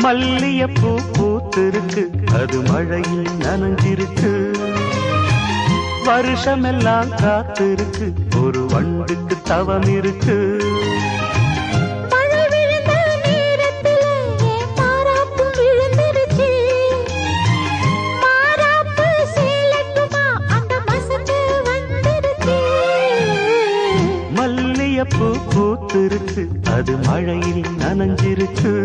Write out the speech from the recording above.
மல்லியப்பூ பூத்திருக்கு, அது மழையில் நனைஞ்சிருக்கு. வருஷமெல்லாம் காத்திருக்கு, ஒரு வண்டுக்கு தவம் இருக்கு. மல்லியப்பூ பூத்திருக்கு, அது மழையில் நனைஞ்சிருக்கு.